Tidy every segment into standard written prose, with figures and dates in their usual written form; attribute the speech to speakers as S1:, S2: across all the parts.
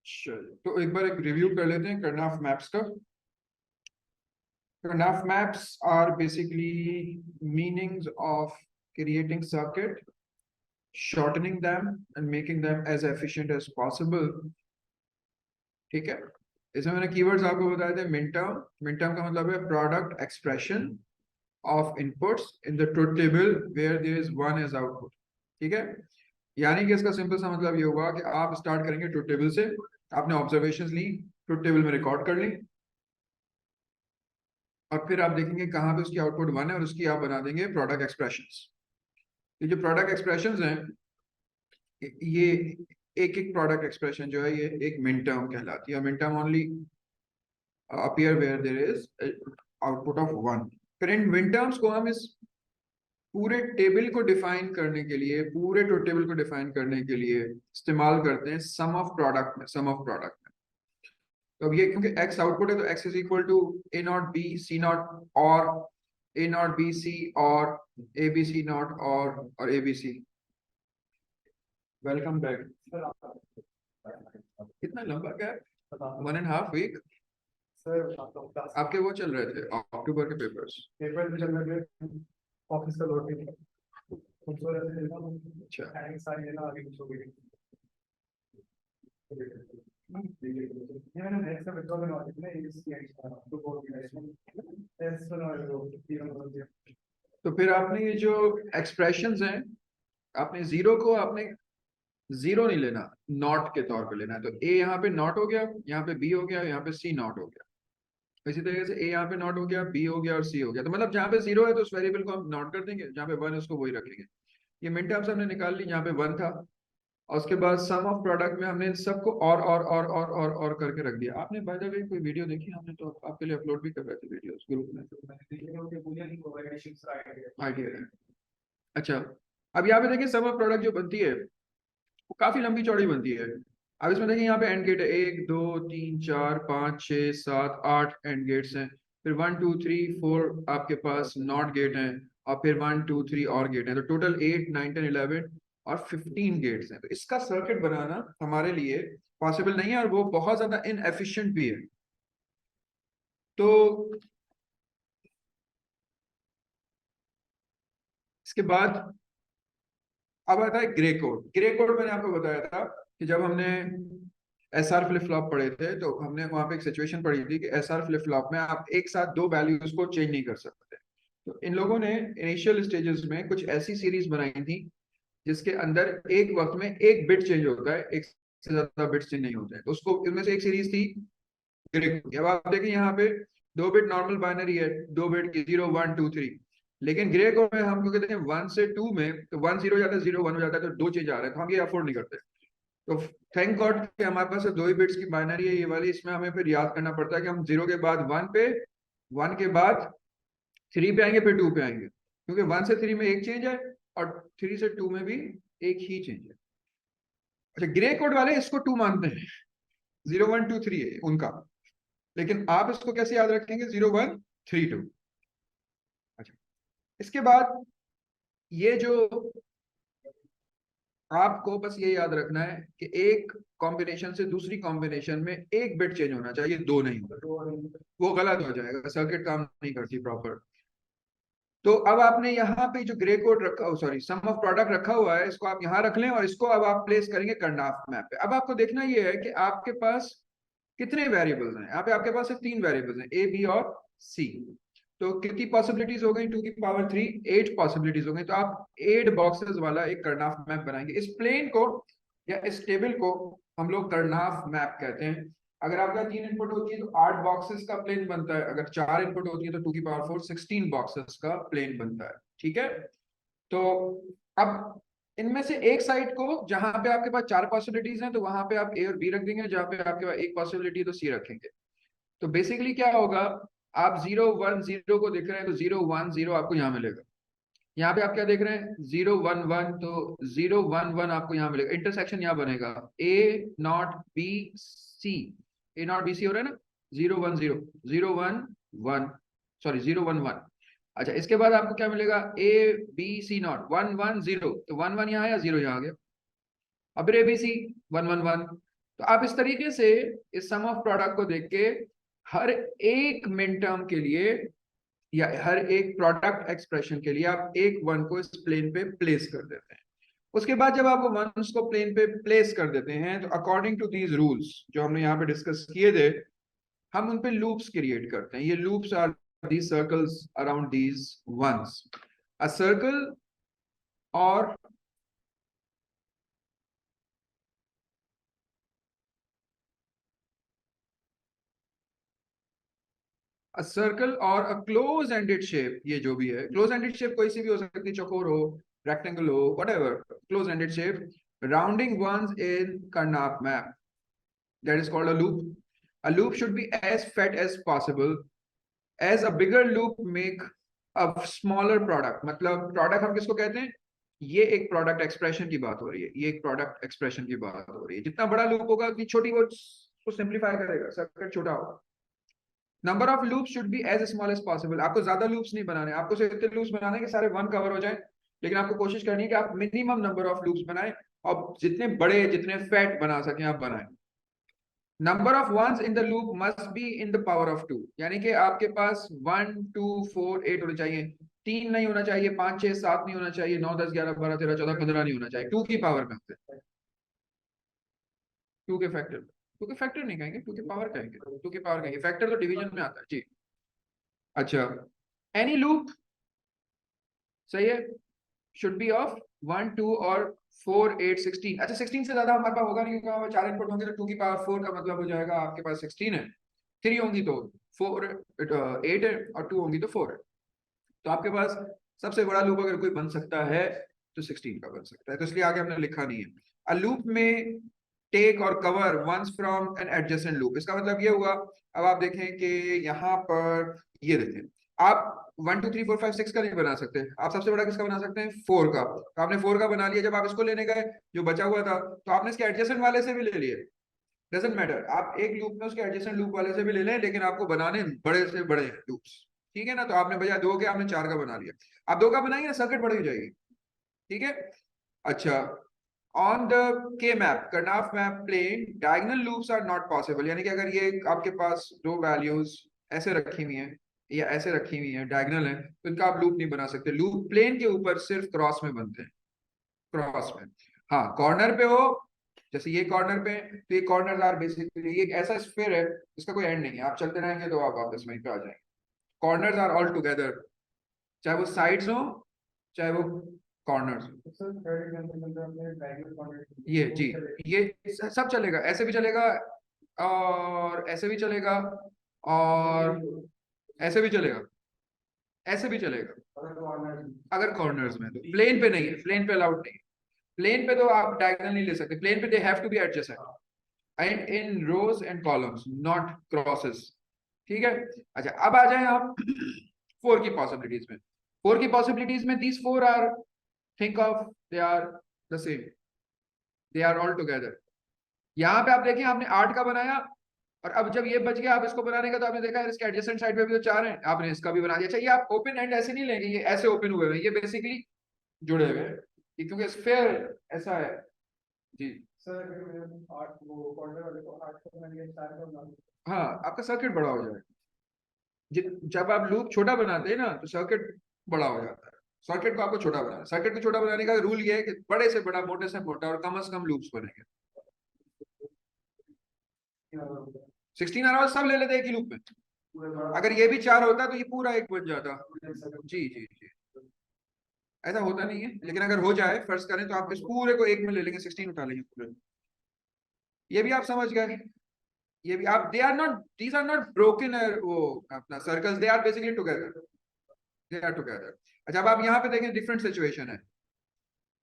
S1: चलिए तो एक बार एक रिव्यू कर लेते हैं करनाफ मैप्स का। Karnaugh maps are basically meanings of creating circuit, shortening them and making them as efficient as possible। ठीक है, इसमें मैंने कीवर्ड्स आपको बताए थे। मिनटर्म, मिनटर्म का मतलब है product expression of inputs in the truth table where there is one as output. ठीक है, यानी कि इसका सिंपल सा मतलब ये हुआ कि आप स्टार्ट करेंगे ट्रुथ टेबल से, आपने ऑब्जर्वेशंस ली, ट्रुथ टेबल में रिकॉर्ड कर ली, और फिर आप देखेंगे कहाँ पे उसकी आउटपुट वन है और उसकी आप बना देंगे प्रोडक्ट एक्सप्रेशंस। ये जो प्रोडक्ट एक्सप्रेशंस हैं, ये एक एक प्रोडक्ट एक्सप्रेशन जो है ये एक मिन टर्म कहलाती है। Min term only appear where there is output of one. फिर इन मिन टर्म्स को हम इस पूरे टेबल को डिफाइन करने के लिए, पूरे ट्रुथ टेबल को डिफाइन करने के लिए इस्तेमाल करते हैं सम ऑफ प्रोडक्ट में, सम ऑफ प्रोडक्ट में। तो अब ये क्योंकि x आउटपुट है तो x is equal to a not b c not और a नॉट b c और a b c नॉट और a b c। Welcome back. कितना लंबा गैप, 1.5 वीक।
S2: सर
S1: आपके वो चल रहे थे अक्टूबर के पेपर्स?
S2: पेपर भी चल रहे थे, ऑफिस का लोड भी था।
S1: अच्छा,
S2: सारी ना आगे कुछ हो गई। मैंने नेक्स्ट विड्रॉ करवा दी ना, तो बोर्ड में एस बना।
S1: तो फिर आपने ये जो एक्सप्रेशंस हैं, आपने जीरो को आपने जीरो नहीं लेना, नॉट के तौर पे लेना है। तो ए यहाँ पे नॉट हो गया, यहाँ पे बी हो गया, यहाँ पे सी नॉट हो गया। इसी तरीके से ए यहाँ पे नॉट हो गया, बी हो गया और सी हो गया। तो मतलब जहाँ पे जीरो है तो उस वेरिएबल को हम नॉट कर देंगे, जहाँ पे वन है उसको वही रखेंगे। ये मिन टर्म्स हमने निकाल ली, यहाँ पे वन था, और उसके बाद सम ऑफ प्रोडक्ट में हमने इन सबको और करके रख दिया। आपने बाय द वे कोई वीडियो देखी? हमने तो आपके लिए अपलोड भी कर रहे थे वीडियोस ग्रुप में। आइडिया है। अच्छा, अब यहाँ पे देखिए सम ऑफ प्रोडक्ट जो बनती है वो काफी लंबी चौड़ी बनती है। अब इसमें देखिए यहाँ पे एंड गेट है, 1 2 3 4 5 6 7 8 एंड गेट्स हैं। फिर 1 2 3 4 आपके पास नॉट गेट हैं, और फिर 1 2 3 और गेट हैं। तो टोटल 8 9 10 11 और 15 गेट्स हैं। तो इसका सर्किट बनाना हमारे लिए पॉसिबल नहीं है, और वो बहुत ज्यादा इनएफिशिएंट भी है। तो इसके बाद अब आता है ग्रे कोड। ग्रे कोड मैंने आपको बताया था कि जब हमने एसआर फ्लिप फ्लॉप पढ़े थे तो हमने वहां पे एक सिचुएशन पढ़ी थी कि एसआर फ्लिप फ्लॉप में आप एक साथ दो वैल्यूज को चेंज नहीं कर सकते। तो इन लोगों ने इनिशियल स्टेजेस में कुछ ऐसी सीरीज बनाई थी जिसके अंदर एक वक्त में एक बिट चेंज होता है, एक से ज्यादा बिट चेंज नहीं होते हैं। तो उसको, इनमें से एक सीरीज थी ग्रे कोड। अब आप देखें यहाँ पे 2 बिट नॉर्मल बाइनरी है, 2 बिट की 0 1 2 3। लेकिन ग्रे कोड में हम क्योंकि देखें 1 से 2 में तो 1 0 हो जाता है, 0 1 हो जाता है, तो दो चेंज आ रहे हैं, तो हम ये अफोर्ड नहीं करते। तो थैंक गॉड कि हमारे पास 2 ही बिट्स की बाइनरी है ये वाली। इसमें हमें फिर याद करना पड़ता है कि हम 0 के बाद 1 पे, 1 के बाद 3 पे आएंगे, फिर 2 पे आएंगे, क्योंकि 1 से 3 में एक चेंज है और 3 से 2 में भी एक ही चेंज है। अच्छा, ग्रे कोड वाले इसको 2 मानते हैं, 0 1 2 3 है उनका, लेकिन आप इसको कैसे याद रखेंगे? 0 1 3 2। अच्छा, इसके बाद ये जो आपको बस ये याद रखना है कि एक कॉम्बिनेशन से दूसरी कॉम्बिनेशन में एक बिट चेंज होना चाहिए, दो नहीं। वो गलत हो जाएगा, सर्किट काम नहीं करती प्रॉपर। तो अब आपने यहाँ पे जो ग्रे कोड रखा, सॉरी सम ऑफ प्रोडक्ट रखा हुआ है, इसको आप यहाँ रख लें और इसको अब आप प्लेस करेंगे करनाफ मैप पे। अब आपको देखना ये है कि आपके पास कितने वेरिएबल्स हैं। यहाँ पे आपके पास 3 वेरिएबल्स हैं, ए बी और सी। तो कितनी पॉसिबिलिटीज हो गई? 2 की पावर 3, 8 पॉसिबिलिटीज हो गई। तो आप 8 बॉक्सेस वाला एक करनाफ मैप बनाएंगे। इस प्लेन को या इस टेबल को हम लोग करनाफ मैप कहते हैं। अगर आपका 3 इनपुट होती है तो 8 बॉक्सेस का प्लेन बनता है। अगर 4 इनपुट होती है तो 2 की पावर 4 16 बॉक्सेस का प्लेन बनता है। ठीक है, तो अब इनमें से एक साइड को जहां पे आपके पास 4 पॉसिबिलिटीज हैं तो वहां पे आप ए और बी रख देंगे, जहां पे आपके पास एक पॉसिबिलिटी है तो सी रखेंगे। तो बेसिकली क्या होगा, आप 0 1 0 को देख रहे हैं तो 0 1 0 आपको यहाँ मिलेगा। यहाँ पे आप क्या देख रहे हैं? 0 1 1, तो 0 1 1 आपको यहाँ मिलेगा। इंटरसेक्शन यहाँ बनेगा A not B C, A not B C हो रहा है ना, 0 1 0 0 1 1, सॉरी 0 1 1। अच्छा, इसके बाद आपको क्या मिलेगा? ए बी सी नॉट 1 1 0, तो 1 1 यहाँ आया, 0 यहाँ आ गया। अब ए बी सी 1 1 1, तो आप इस तरीके से इस सम ऑफ प्रोडक्ट को देख के हर एक मिन टर्म के लिए या हर एक प्रोडक्ट एक्सप्रेशन के लिए आप एक वन को इस प्लेन पे प्लेस कर देते हैं। उसके बाद जब आप वंस को प्लेन पे प्लेस कर देते हैं तो अकॉर्डिंग टू दीज रूल्स जो हमने यहाँ पे डिस्कस किए थे, हम उन पे लूप्स क्रिएट करते हैं। ये loops are these circles around these ones. A circle और अ सर्कल और अ क्लोज एंडेड शेप, ये जो भी है क्लोज एंडेड शेप कोई सी भी हो सकती है, चौकोर हो, रेक्टेंगल हो, whatever, close ended shape rounding ones in Carnap map, that is called a loop. A loop should be as fat as possible, as a bigger loop make a smaller product. मतलब product हम किसको कहते हैं, ये एक product expression की बात हो रही है, ये एक प्रोडक्ट एक्सप्रेशन की बात हो रही है। जितना बड़ा लूप होगा उतनी छोटी वो उसको सिंप्लीफाई करेगा, सर्किट छोटा होगा। Number of loops should be as small as possible. आपको ज्यादा लूप्स नहीं बनाने, आपको सिर्फ इतने लूप्स बनाने कि सारे वन कवर हो जाए, लेकिन आपको कोशिश करनी है कि आप मिनिमम नंबर ऑफ लूप्स बनाएं और जितने बड़े जितने फैट बना सकें आप बनाएं। Number of ones in the loop must be in the power of 2, यानी कि आपके पास 1 2 4 8 होने चाहिए, 3 नहीं होना चाहिए, 5 6 7 नहीं होना चाहिए, 9 10 11 12 13 14 15 नहीं होना चाहिए। 2 की पावर में होते हैं, 2 के फैक्टर, 2 के फैक्टर नहीं कहेंगे, 2 की पावर कहेंगे, 2 की पावर कहेंगे, फैक्टर तो डिवीजन में आता है जी। अच्छा, एनी लूप सही है शुड बी ऑफ 1 2 और 4 8 16। अच्छा 16 से ज्यादा हमारे पास होगा नहीं, क्योंकि 4 इनपुट होंगे तो 2 की पावर 4 का मतलब हो जाएगा आपके पास 16 है, 3 होंगी तो 4 8 है और 2 होंगी तो 4 है। तो आपके पास सबसे बड़ा लूप अगर कोई बन सकता है तो 16 का बन सकता है, तो इसलिए आगे हमने लिखा नहीं है। अ लूप में टेक और cover ones from an adjacent loop, इसका मतलब ये हुआ, अब आप देखें कि यहाँ पर ये देखें, आप 1 2 3 4 5 6 का नहीं बना सकते, आप सबसे बड़ा किसका बना सकते हैं, 4 का। तो आपने 4 का बना लिया, जब आप इसको लेने गए जो बचा हुआ था तो आपने इसके एडजेसेंट वाले से भी ले लिए, डजंट मैटर, आप एक लूप में उसके एडजेसेंट लूप वाले से भी ले लें, लेकिन आपको बनाने बड़े से बड़े लूप्स, ठीक है ना। तो आपने बजाय 2 के आपने 4 का बना लिया, आप 2 का बनाएंगे ना सर्किट बड़ी हो जाएगी, ठीक है। अच्छा, on the K map Karnaugh map plane diagonal loops are not possible, यानी कि अगर ये आपके पास दो वैल्यूज ऐसे रखी हुई हैं या ऐसे रखी हुई हैं डायगोनल है, तो इनका आप लूप नहीं बना सकते। लूप प्लेन के ऊपर सिर्फ क्रॉस में बनते हैं, क्रॉस में। हाँ कॉर्नर पे हो, जैसे ये कॉर्नर पे, तो ये कॉर्नर आर बेसिकली ये एक ऐसा स्फीयर है इसका कोई एंड नहीं है, आप चलते रहेंगे तो आप वापस वहीं पे आ जाएंगे। कॉर्नर्स आर ऑल टुगेदर, चाहे वो साइड्स हो चाहे वो कॉर्नर्स।
S2: सर थर्ड एग्जांपल में हमने डायगोनल कॉर्नर
S1: ये जी, ये सब चलेगा, ऐसे भी चलेगा और ऐसे भी चलेगा और ऐसे भी चलेगा, ऐसे भी चलेगा अगर कॉर्नर्स में, तो प्लेन पे नहीं है, प्लेन पे अलाउड नहीं है। प्लेन पे तो आप डायगोनल नहीं ले सकते, प्लेन पे they have to be adjacent and in rows and columns not crosses, ठीक है। अच्छा अब आ जाए आप 4 की पॉसिबिलिटीज में। 4 की पॉसिबिलिटीज में these 4 are, think of they are the same, they are all together. यहाँ पे आप देखिए आपने 8 का बनाया और अब जब ये बच गया आप इसको बनाने का, तो आपने देखा इसके एडजेसेंट साइड पे भी तो 4 हैं, आपने इसका भी बना दिया। अच्छा ये आप ओपन एंड ऐसे नहीं लेंगे, ये ऐसे ओपन हुए हैं, ये बेसिकली जुड़े हुए हैं, क्योंकि स्फीयर ऐसा है जी।
S2: सर आठ वो कॉर्नर वाले को 8 को मैंने 4 का बना दिया।
S1: हाँ आपका सर्किट बड़ा हो जाएगा, जब आप लूप छोटा बनाते हैं ना तो सर्किट बड़ा हो जाता है। सर्किट को आपको छोटा बनाना, सर्किट को छोटा बनाने का रूल ये है कि बड़े से बड़ा मोटे से मोटा और कम से कम लूप्स बनेंगे। 16 आवर सब ले लेते हैं एक ही लूप में, अगर ये भी 4 होता तो ये पूरा एक बन जाता। जी जी जी, ऐसा होता नहीं है, लेकिन अगर हो जाए फर्ज करें तो आप इस पूरे को एक में ले लेंगे, 16 उठा लेंगे पूरे। ये भी आप समझ गए, ये भी आप, they are not, these are not broken वो अपना circles, they are basically together, they are together. अच्छा अब आप यहाँ पे देखें डिफरेंट सिचुएशन है,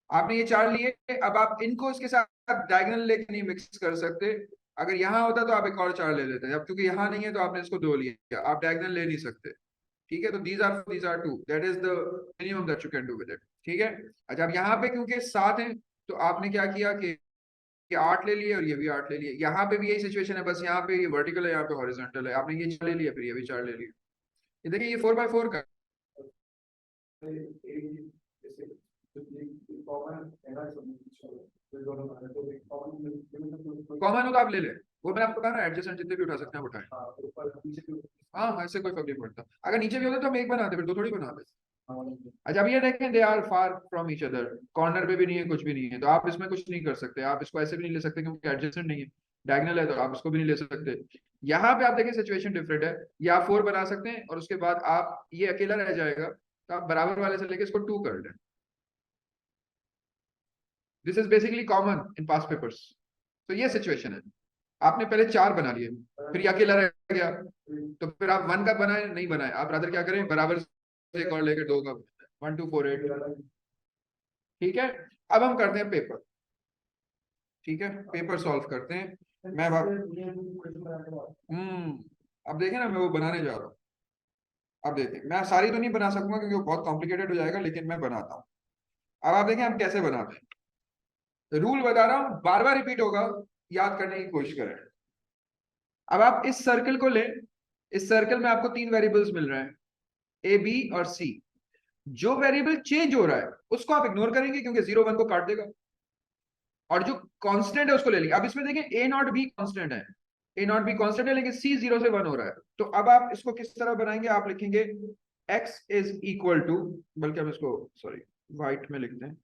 S1: आपने ये 4 लिए, अब आप इनको इसके साथ डायगोनल लेके नहीं मिक्स कर सकते। अगर यहाँ होता तो आप एक और 4 ले लेते, अब क्योंकि यहाँ नहीं है तो आपने इसको 2 लिया, आप डायगोनल ले नहीं सकते, ठीक है। तो these are 2, that is the minimum that you can do with it, ठीक है। अच्छा अब यहाँ पे क्योंकि 7 है तो आपने क्या किया कि 8 ले लिए और ये भी 8 ले लिए, यहाँ पे भी यही सिचुएशन है, बस यहाँ पे ये वर्टिकल है, यहाँ पे हॉरिजॉन्टल है, आपने ये 4 ले लिया फिर ये भी 4 ले लिया। ये देखिए ये 4 by 4 का, कॉमन हो तो आप ले ले, वो मैंने आपको कहा ना एडजेसेंट जितने भी उठा सकते हैं उठाए। हाँ ऐसे कोई फर्क नहीं पड़ता, अगर नीचे भी होता तो हम एक बनाते, फिर दो थोड़ी बनाते। अच्छा अब ये देखें they are far from each other, corner पे भी नहीं है कुछ भी नहीं है, तो आप इसमें कुछ नहीं कर सकते, आप इसको ऐसे भी नहीं ले सकते क्योंकि एडजेसेंट नहीं है, डायगोनल है तो आप इसको भी नहीं ले सकते। यहाँ पे आप देखें सिचुएशन डिफरेंट है, या आप 4 बना सकते हैं और उसके बाद आप ये अकेला रह जाएगा, तो आप बराबर वाले से लेके इसको 2 कर लें। This is basically common in past papers. तो ये सिचुएशन है, आपने पहले 4 बना लिए, फिर ये अकेला रह गया, तो फिर आप 1 का बनाए नहीं बनाए, आप रादर क्या करें बराबर से एक और लेके 2 का 1 2 4 8। ठीक है, अब हम करते हैं पेपर। ठीक है पेपर सॉल्व करते हैं। मैं अब देखें ना, मैं वो बनाने जा रहा हूँ। अब देखें, मैं सारी तो नहीं बना सकूंगा क्योंकि वो बहुत कॉम्प्लिकेटेड हो जाएगा, लेकिन मैं बनाता हूँ। अब आप देखें हम कैसे बनाते हैं, रूल बता रहा हूँ, बार बार रिपीट होगा, याद करने की कोशिश करें। अब आप इस सर्कल को लें, इस सर्कल में आपको 3 वेरिएबल्स मिल रहे हैं, ए बी और सी। जो वेरिएबल चेंज हो रहा है उसको आप इग्नोर करेंगे क्योंकि 0 1 को काट देगा, और जो कांस्टेंट है उसको ले लेंगे। अब इसमें देखें ए नॉट बी कांस्टेंट है, ए नॉट बी कांस्टेंट है, लेकिन सी 0 से 1 हो रहा है। तो अब आप इसको किस तरह बनाएंगे, आप लिखेंगे x इज इक्वल टू, बल्कि हम इसको सॉरी व्हाइट में लिखते हैं,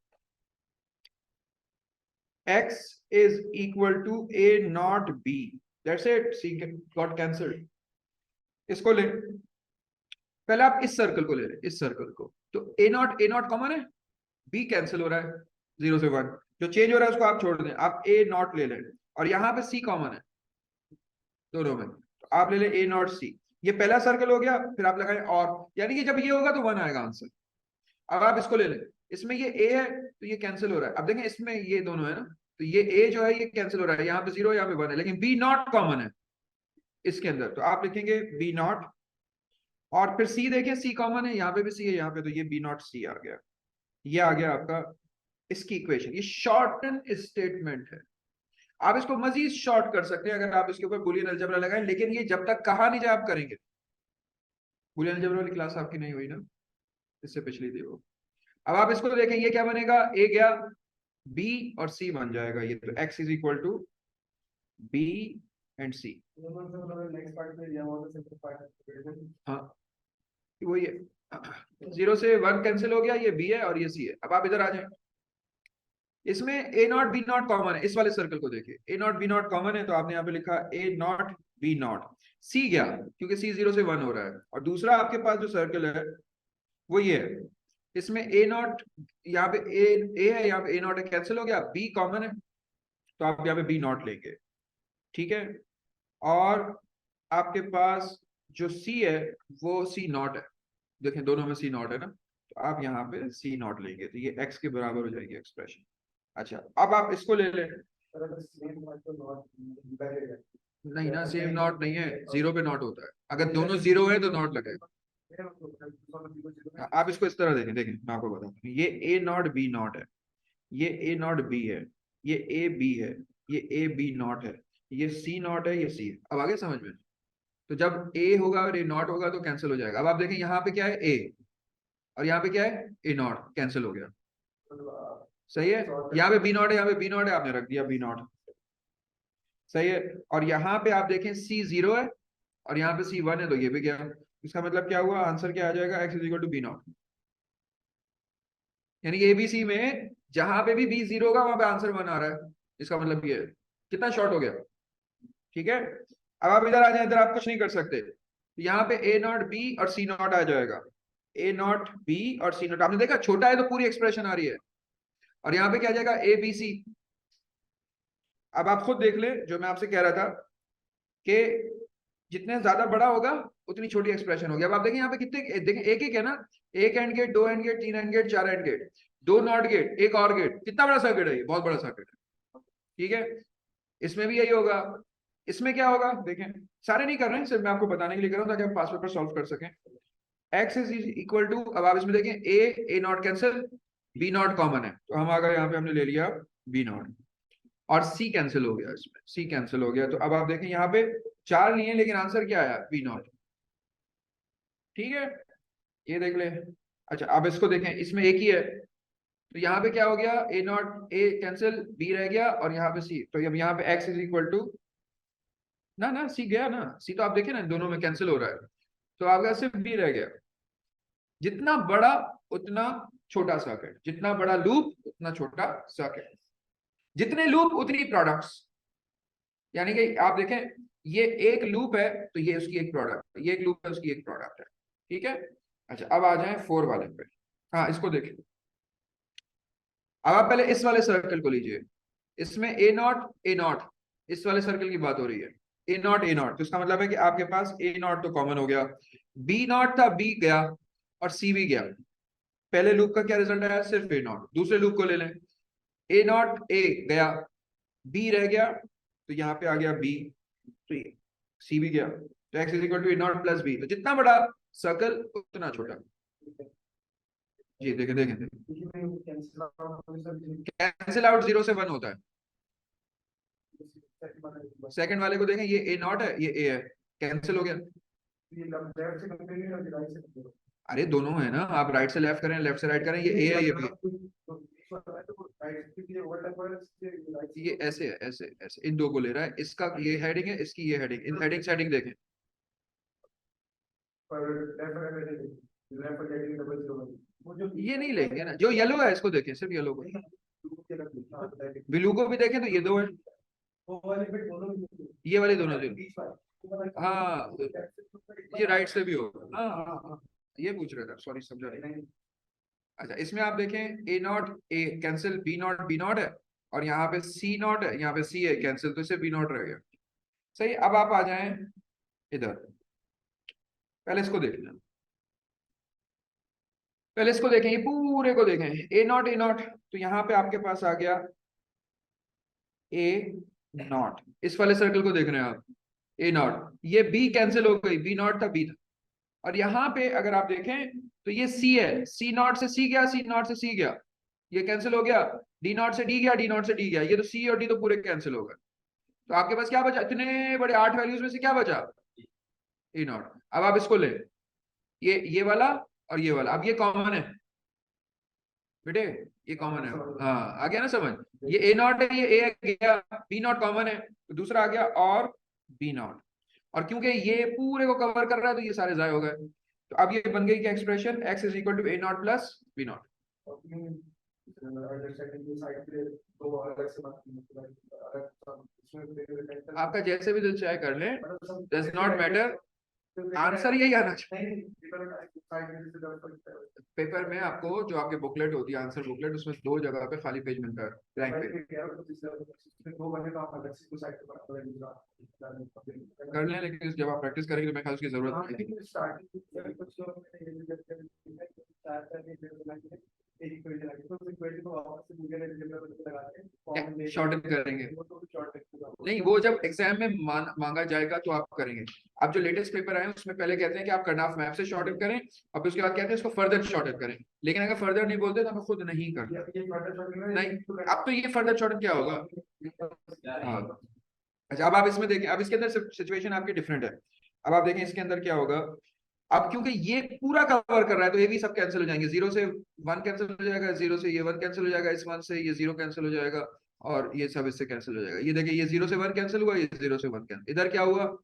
S1: x is equal to a not b, that's it, c got cancelled. इसको ले, पहले आप इस सर्कल को ले लें, इस सर्कल को, तो ए नॉट कॉमन है, b कैंसिल हो रहा है 0 से 1, जो चेंज हो रहा है उसको आप छोड़ दें, आप ए नॉट ले लें, और यहाँ पे c कॉमन है दोनों में, तो आप ले लें ए नॉट सी। ये पहला सर्कल हो गया, फिर आप लगाएं और, यानी कि जब ये होगा तो 1 आएगा आंसर। अब आप इसको ले लें, इसमें ये ए है तो ये कैंसिल हो रहा है, अब देखें इसमें ये दोनों है ना, तो ये ए जो है ये कैंसिल हो रहा है, यहाँ पे 0 यहाँ पे 1 है, लेकिन बी नॉट कॉमन है इसके अंदर, तो आप लिखेंगे बी नॉट, और फिर सी देखें सी कॉमन है, यहाँ पे भी सी है यहाँ पे, तो ये बी नॉट सी आ गया, ये आ गया आपका इसकी इक्वेशन। ये शॉर्टन स्टेटमेंट है, आप इसको मजीद शॉर्ट कर सकते हैं अगर आप इसके ऊपर बुलियन अलजेब्रा लगाएं, लेकिन ये जब तक कहा नहीं जाए आप करेंगे। बुलियन अलजेब्रा वाली क्लास आपकी नहीं हुई ना, इससे पिछली थी वो। अब आप इसको देखें, ये क्या बनेगा, ए गया बी और सी बन जाएगा, ये तो x is equal to B and C. हाँ वही है, 0 से 1 कैंसिल हो गया, ये बी है और ये सी है। अब आप इधर आ जाए, इसमें ए नॉट बी नॉट कॉमन है, इस वाले सर्कल को देखिए, ए नॉट बी नॉट कॉमन है, तो आपने यहाँ पे लिखा ए नॉट बी नॉट, सी गया क्योंकि सी 0 से 1 हो रहा है, और दूसरा आपके पास जो सर्कल है वो ये है, इसमें ए नॉट, यहाँ पे ए है, यहाँ पे ए नॉट है, कैंसिल हो गया, बी कॉमन है तो आप यहाँ पे बी नॉट लेंगे। ठीक है, और आपके पास जो सी है वो सी नॉट है, देखें दोनों में सी नॉट है ना, तो आप यहाँ पे सी नॉट लेंगे, तो ये x के बराबर हो जाएगी एक्सप्रेशन। अच्छा अब आप इसको ले लें, नहीं ना सेम नॉट नहीं है, 0 पे नॉट होता है, अगर दोनों 0 है तो नॉट लगेगा। आप इसको इस तरह देखें, देखें मैं आपको बताता हूँ, ये ए नॉट बी नॉट है, ये ए नॉट बी है, ये ए बी है, ये ए बी नॉट है, ये सी नॉट है, ये सी है। अब आगे समझ में, तो जब ए होगा और ए नॉट होगा तो कैंसिल हो जाएगा। अब आप देखें यहाँ पे क्या है ए, और यहाँ पे क्या है ए नॉट, कैंसिल हो गया, सही है। यहाँ पे बी नॉट है, यहाँ पे बी नॉट है, आपने रख दिया बी नॉट, सही है। और यहाँ पे आप देखें सी 0 है और यहाँ पे सी 1 है, तो ये भी गया, इसका मतलब क्या हुआ, आंसर क्या आ जाएगा, x is equal to b not, यानी एबीसी में जहां पे भी बी 0 होगा वहां पे आंसर 1 आ रहा है, इसका मतलब ये है। कितना शॉर्ट हो गया, ठीक है। अब आप इधर आ जाए, इधर आप कुछ नहीं कर सकते, तो यहाँ पे ए नॉट बी और सी नॉट आ जाएगा, ए नॉट बी और सी नॉट, आपने देखा छोटा है तो पूरी एक्सप्रेशन आ रही है, और यहाँ पे क्या आ जाएगा ए बी सी। अब आप खुद देख ले जो मैं आपसे कह रहा था कि जितने ज्यादा बड़ा होगा उतनी छोटी एक्सप्रेशन होगी। अब आप देखें यहाँ पे कितने, देखें एक एक है ना, एक and gate, 2 and gate, 3 and gate, 4 and gate, 2 not gate, एक और गेट, कितना बड़ा सर्किट है ये, बहुत बड़ा सर्किट है। ठीक है, इसमें भी यही होगा, इसमें क्या होगा देखें, सारे नहीं कर रहे हैं, सिर्फ मैं आपको बताने के लिए कर रहा हूँ ताकि हम पास पेपर सॉल्व कर सकें। x इज इक्वल टू, अब आप इसमें देखें A not cancel, B not common है, तो हम आ गए यहाँ पे, हमने ले लिया बी नॉट, और सी कैंसिल हो गया, इसमें सी कैंसिल हो गया, तो अब आप देखें यहाँ पे 4 नहीं है, लेकिन आंसर क्या आया, बी नॉट। ठीक है, ये देख ले। अच्छा अब इसको देखें, इसमें एक ही है, तो यहाँ पे क्या हो गया, ए नॉट ए कैंसिल, बी रह गया और यहाँ पे सी, तो अब यहाँ पे एक्स इज इक्वल टू ना सी गया ना, सी तो आप देखे ना दोनों में कैंसिल हो रहा है, तो आपका सिर्फ बी रह गया। जितना बड़ा उतना छोटा सर्किट, जितना बड़ा लूप उतना छोटा सर्किट, जितने लूप उतनी प्रोडक्ट्स। यानी कि आप देखें ये एक लूप है तो ये उसकी एक प्रोडक्ट, ये एक लूप है उसकी एक प्रोडक्ट है, ठीक है। अच्छा अब आ जाए 4 वाले पे। हाँ इसको देखें, अब आप पहले इस वाले सर्कल को लीजिए, इसमें ए नॉट इस वाले सर्कल की बात हो रही है, ए नॉट तो इसका मतलब है कि आपके पास ए नॉट तो कॉमन हो गया, बी नॉट था बी गया और सी भी गया। पहले लूप का क्या रिजल्ट आया, सिर्फ ए नॉट। दूसरे लूप को ले लें, ए नॉट ए गया, बी रह गया, तो यहाँ पे आ गया बी, तो सी भी गया, तो x is equal to a not plus b. तो जितना बड़ा सर्कल उतना छोटा। जी देखें देखें देखें, कैंसिल आउट 0 से 1 होता है। सेकंड वाले को देखें, ये ए नॉट है ये ए है, कैंसिल हो गया। अरे दोनों है ना, आप राइट से लेफ्ट करें लेफ्ट से राइट करें, ये ए है ये बी है, ये ऐसे है ऐसे ऐसे इन दो को ले रहा है, इसका ये हेडिंग है इसकी ये हेडिंग, इन हेडिंग सेटिंग देखें। ये नहीं लेंगे ना, जो येलो है इसको देखें, सिर्फ येलो को, ब्लू को भी देखें तो ये दो है, ये वाले दोनों दो। हाँ ये राइट से भी होगा, हाँ हाँ हाँ ये पूछ रहा था, सॉरी समझा नहीं। अच्छा इसमें आप देखें A not A cancel, B not है और यहाँ पे सी नॉट है, यहाँ पे सी है कैंसिल, तो इसे बी नॉट रह गया। सही, अब आप आ जाएं इधर, पहले इसको देख लें, पहले इसको देखें, ये पूरे को देखें, ए नॉट तो यहाँ पे आपके पास आ गया ए नॉट, इस वाले सर्कल को देख रहे हैं आप, ए नॉट, ये बी कैंसिल हो गई, बी नॉट था बी था, और यहाँ पे अगर आप देखें तो ये सी है, सी नॉट से सी गया, सी नॉट से सी गया, ये कैंसिल हो गया, डी नॉट से डी गया, डी नॉट से डी गया, ये तो सी और डी तो पूरे कैंसिल हो गए। तो आपके पास क्या बचा, इतने बड़े 8 वैल्यूज में से क्या बचा, ए नॉट। अब आप इसको ले, ये वाला और ये वाला, अब ये कॉमन है बेटे, ये कॉमन है, हाँ आ गया ना समझ, ये ए नॉट है ये ए गया, बी नॉट कॉमन है तो दूसरा आ गया और बी नॉट, और क्योंकि ये पूरे को कवर कर रहा है तो ये सारे जाए हो गए। तो अब ये बन गई क्या expression, x is equal to a not plus b not. आपका जैसे भी दिल चाहे कर ले, डज नॉट मैटर, आंसर यही आना चाहिए। पेपर में आपको जो आपके बुकलेट होती है आंसर बुकलेट, उसमें 2 जगह पे खाली पेज मिलता है ब्लैंक पेज, कर लें, लेकिन जब आप प्रैक्टिस करेंगे तो मैं ख्याल उसकी जरूरत नहीं, शॉर्टन करेंगे, नहीं वो जब एग्जाम में मांगा जाएगा तो आप करेंगे। आप जो लेटेस्ट पेपर आए हैं उसमें पहले कहते हैं कि आप करनाफ मैप से शॉर्टन करें, और उसके बाद कहते हैं इसको फर्दर शॉर्टन करें, लेकिन अगर फर्दर नहीं बोलते तो हमें खुद नहीं करना। नहीं अब तो ये फर्दर शॉर्टन क्या होगा, हाँ। अच्छा अब आप इसमें देखें, अब इसके अंदर सिचुएशन आपकी डिफरेंट है। अब आप देखें इसके अंदर क्या होगा, अब क्योंकि ये पूरा कवर कर रहा है तो ये भी सब कैंसिल हो जाएंगे, 0 से 1 कैंसिल हो जाएगा, 0 से ये 1 कैंसिल हो जाएगा, इस 1 से ये 0 कैंसिल हो जाएगा, और ये सब इससे कैंसिल हो जाएगा। ये देखिए ये 0 से 1 कैंसिल हुआ, ये 0 से 1 कैंसिल, इधर क्या हुआ,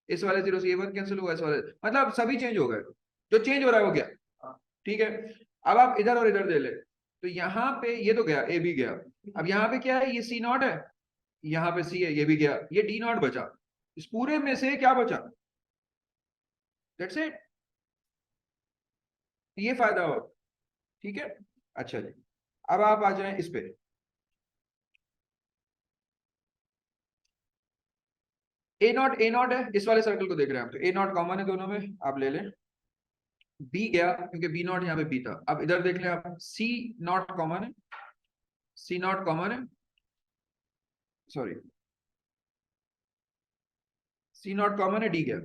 S1: इस वाले 0 से ये 1 कैंसिल हुआ, इस वाले, मतलब सभी चेंज हो गए, जो चेंज हो रहा है वो क्या, ठीक है। अब आप इधर और इधर दे ले, तो यहाँ पे ये तो गया, ए भी गया, अब यहाँ पे क्या है, ये सी नॉट है, यहाँ पे सी है, ये भी गया, ये डी नॉट बचा, इस पूरे में से क्या बचा, दैट्स इट, ये फायदा हो, ठीक है। अच्छा जी अब आप आ जाएं इस पे, ए नॉट है, इस वाले सर्कल को देख रहे हैं आप, तो ए नॉट कॉमन है दोनों में, आप ले लें, बी गया क्योंकि बी नॉट यहाँ पे बी था। अब इधर देख लें आप, सी नॉट कॉमन है, सी नॉट कॉमन है, सॉरी सी नॉट कॉमन है, डी गया,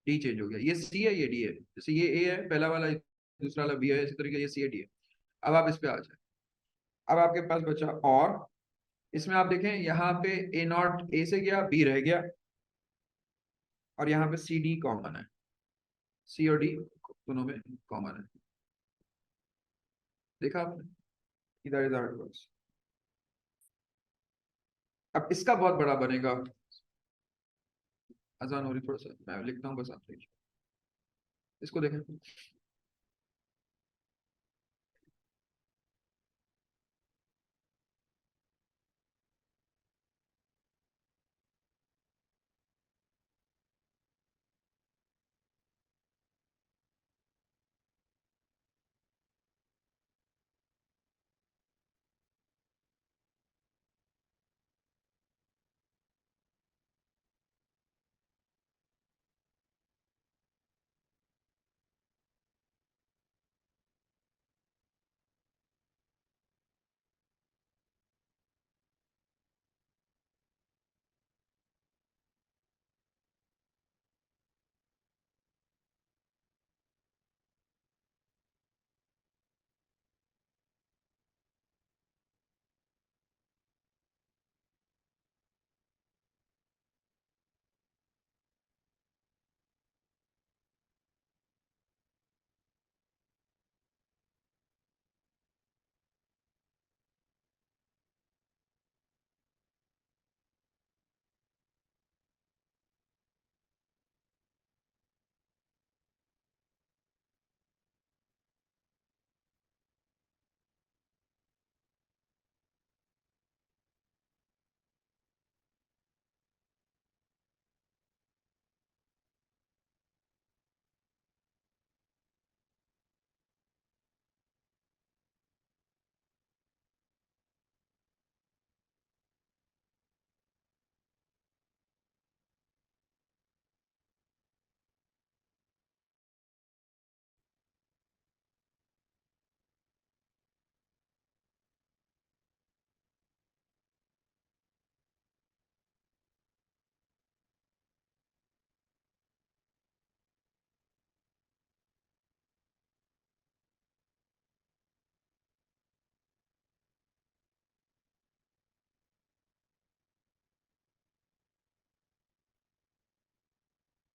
S1: डी चेंज हो गया, ये सी है ये डी है, जैसे ये ए है पहला वाला, दूसरा वाला बी है, इसी तरीके ये सी है डी है। अब आप इस पे आ जाए, अब आपके पास बचा और, इसमें आप देखें यहाँ पे ए नॉट ए से गया, बी रह गया, और यहाँ पे सी डी कॉमन है, सी और डी दोनों में कॉमन है, देखा आपने। इधर इधर वर्ड्स। अब इसका बहुत बड़ा बनेगा। अजान हो रही, थोड़ा सा मैं लिखता हूँ बस, आप इसको देखें।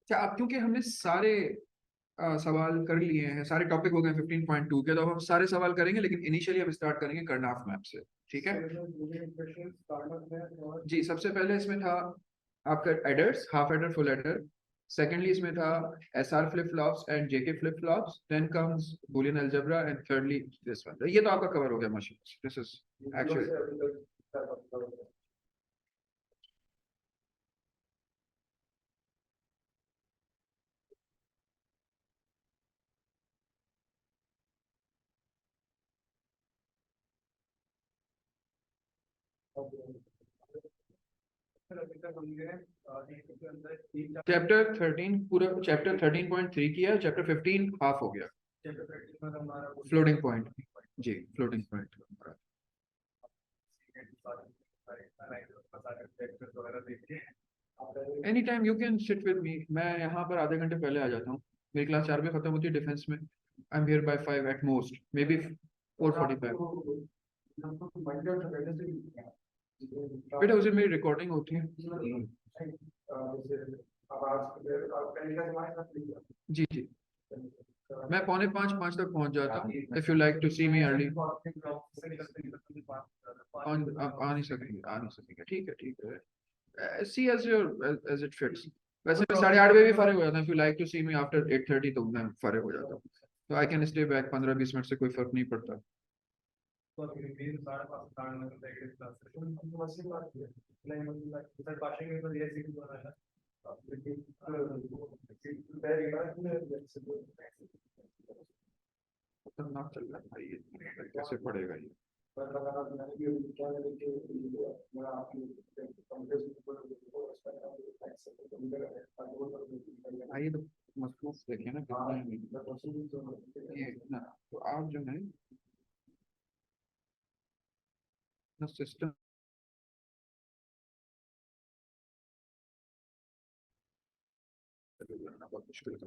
S1: अच्छा, अब क्योंकि हमने सारे सवाल कर लिए हैं, सारे टॉपिक हो गए 15.2 के, तो अब हम सारे सवाल करेंगे, लेकिन इनिशियली हम स्टार्ट करेंगे करनाफ मैप से। ठीक है जी। सबसे पहले इसमें था आपका adders, half adder, full adder. Secondly इसमें था SR flip flops and JK flip flops, then comes Boolean algebra, and thirdly this one. ये तो आपका कवर हो गया machine, this is actually. Chapter 13 पूरा, चैप्टर 13.3 किया, चैप्टर 15 हाफ हो गया। फ्लोटिंग पॉइंट, जी floating point. Any time you can sit with me, मैं यहाँ पर आधे घंटे पहले आ जाता हूँ। मेरी क्लास 4 बजे खत्म होती है डिफेंस में। I am here bye 5 at most, may be 4:45। बेटा उस दिन मेरी रिकॉर्डिंग होती है। जी जी, मैं 4:45 तक पहुंच जाता हूँ। If you like to see me early. आप आ नहीं सकेंगे, आ नहीं सकेंगे, ठीक है ठीक है। See as your, as it fits. वैसे मैं 8:30 बजे भी फारिग हो जाता हूँ। If you like to see me after 8:30 तो मैं फारिग हो जाता हूँ, तो I can stay back 15-20 minute से कोई फर्क नहीं पड़ता। खतरनाक चल रहा है भाई ये, कैसे पड़ेगा ये। आइए तो मसरूफ देखिए ना कितने ये ना, तो आप जो है ना सिस्टम करना बहुत मुश्किल है।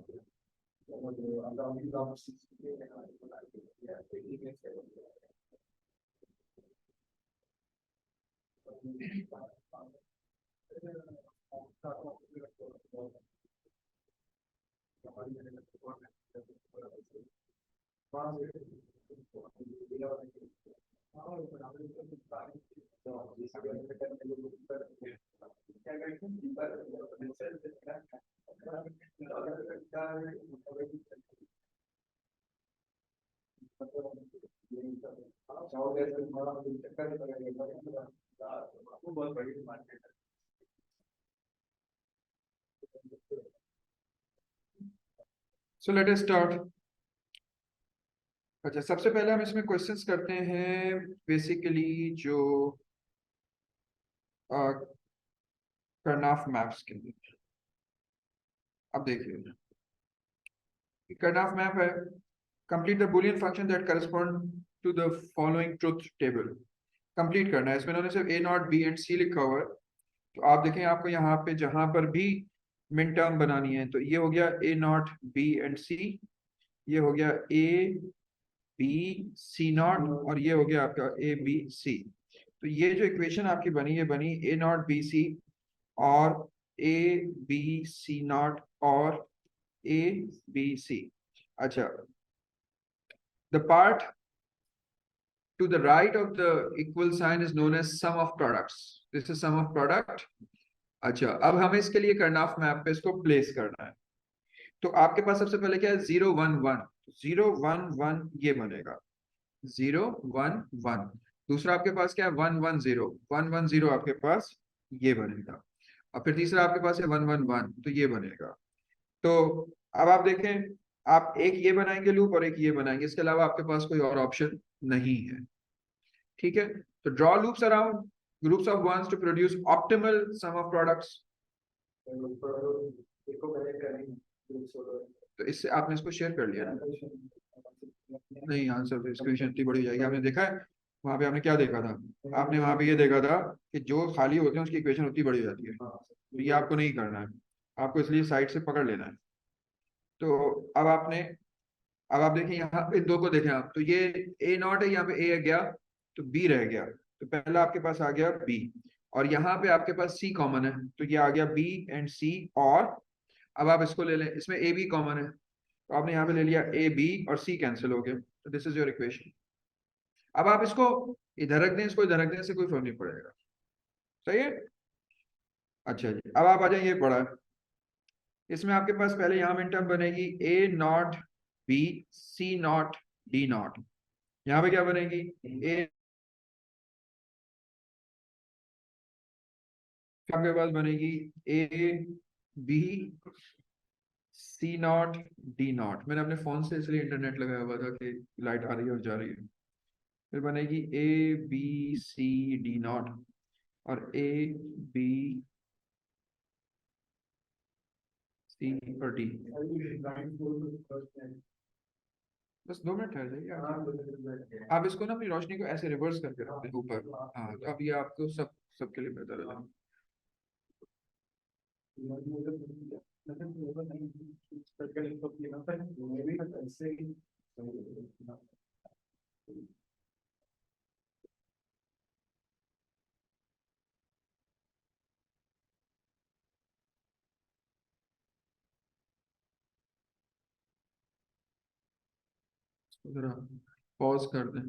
S2: बहुत बड़ी market
S1: so let us start. अच्छा, सबसे पहले हम इसमें क्वेश्चंस करते हैं बेसिकली जो करनाफ मैप्स के लिए। अब देखिए, करनाफ मैप है, complete the Boolean function that correspond to the following truth table. Complete करना है, इसमें उन्होंने सिर्फ A not B and C लिखा हुआ है। तो आप देखें, आपको यहाँ पे जहां पर भी मिन टर्म बनानी है, तो ये हो गया ए नॉट बी एंड सी, ये हो गया ए बी सी नॉट, और ये हो गया आपका ए बी सी। तो ये जो इक्वेशन आपकी बनी, ये बनी ए नॉट बी सी और ए बी सी नॉट और ए बी सी। अच्छा, the part to the right of the equal sign is known as sum of products. This is sum of product. अच्छा, अब हमें इसके लिए करनाफ मैप पे इसको प्लेस करना है। तो आपके पास सबसे पहले क्या है, 0 1 1, 0 1 1 ये बनेगा 0 1 1। दूसरा आपके पास क्या है, 1 1 0, 1 1 0 आपके पास ये बनेगा। और फिर तीसरा आपके पास है 1 1 1, तो ये बनेगा। तो अब आप देखें, आप एक ये बनाएंगे लूप और एक ये बनाएंगे, इसके अलावा आपके पास कोई और ऑप्शन नहीं है। ठीक है, तो draw loops around groups of ones to produce optimal sum of products. तो इससे आपने इसको शेयर कर लिया ना? नहीं, आंसर इक्वेशन इतनी बड़ी हो जाएगी। आपने देखा है वहां पे, आपने क्या देखा था? आपने वहां पे ये देखा था कि जो खाली होते हैं उसकी इक्वेशन उतनी बड़ी हो जाती है। तो ये आपको नहीं करना है, आपको इसलिए साइड से पकड़ लेना है। तो अब आपने, अब आप देखें यहाँ पे दो को देखें आप, तो ये ए नॉट है, यहाँ पे ए गया तो बी रह गया, तो पहला आपके पास आ गया बी, और यहाँ पे आपके पास सी कॉमन है, तो ये आ गया बी एंड सी। और अब आप इसको ले लें, इसमें ए बी कॉमन है, तो आपने यहाँ पे ले लिया ए बी और सी कैंसिल हो गए, तो दिस इज योर इक्वेशन। अब आप इसको इधर रख दें, इसको इधर रख दें, इससे कोई फर्क नहीं पड़ेगा। सही है? अच्छा जी, अब आप आ जाइए, ये पढ़ा है इसमें आपके पास पहले यहाँ मिन टर्म बनेगी A not B C not D not. यहाँ पे क्या बनेगी, ए आपके पास बनेगी A B C not D not. मैंने अपने फोन से इसलिए इंटरनेट लगाया हुआ था कि लाइट आ रही है और जा रही है। फिर बनेगी A B C D not और ए बी सी और डी। बस 2 मिनट ठहर जाइए आप इसको ना, अपनी रोशनी को ऐसे रिवर्स करके रखते हैं ऊपर। हाँ, तो अब ये आपको सबके लिए बेहतर है। जरा पॉज कर दें।